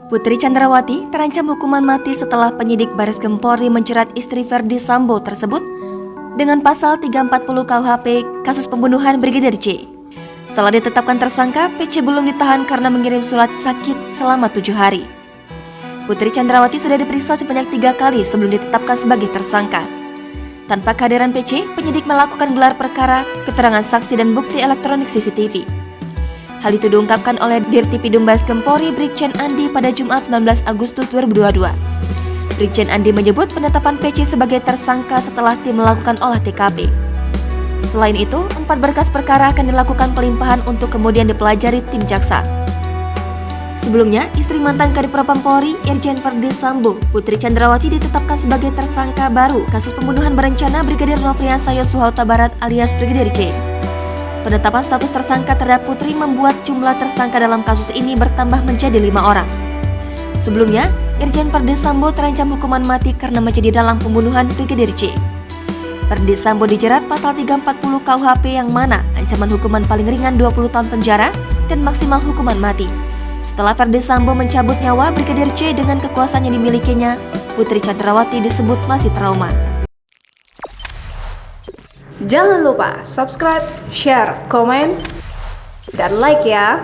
Putri Chandrawati terancam hukuman mati setelah penyidik Bareskrim Polri menjerat istri Verdi Sambo tersebut dengan pasal 340 KUHP kasus pembunuhan Brigadir J. Setelah ditetapkan tersangka, PC belum ditahan karena mengirim surat sakit selama 7 hari. Putri Chandrawati sudah diperiksa sebanyak 3 kali sebelum ditetapkan sebagai tersangka. Tanpa kehadiran PC, penyidik melakukan gelar perkara, keterangan saksi dan bukti elektronik CCTV. Hal itu diungkapkan oleh Dirtipidum Bareskrim Polri Brigjen Andi pada Jumat 19 Agustus 2022. Brigjen Andi menyebut penetapan PC sebagai tersangka setelah tim melakukan olah TKP. Selain itu, 4 berkas perkara akan dilakukan pelimpahan untuk kemudian dipelajari tim jaksa. Sebelumnya, istri mantan Kadipropam Polri, Irjen Verdi Sambo, Putri Chandrawati ditetapkan sebagai tersangka baru kasus pembunuhan berencana Brigadir Nofriansah Yosua Huta Barat alias Brigadir J. Penetapan status tersangka terhadap Putri membuat jumlah tersangka dalam kasus ini bertambah menjadi 5 orang. Sebelumnya, Irjen Verdi Sambo terancam hukuman mati karena menjadi dalang pembunuhan Brigadir J. Verdi Sambo dijerat pasal 340 KUHP yang mana ancaman hukuman paling ringan 20 tahun penjara dan maksimal hukuman mati. Setelah Verdi Sambo mencabut nyawa Brigadir J dengan kekuasaan yang dimilikinya, Putri Chandrawati disebut masih trauma. Jangan lupa subscribe, share, komen, dan like ya!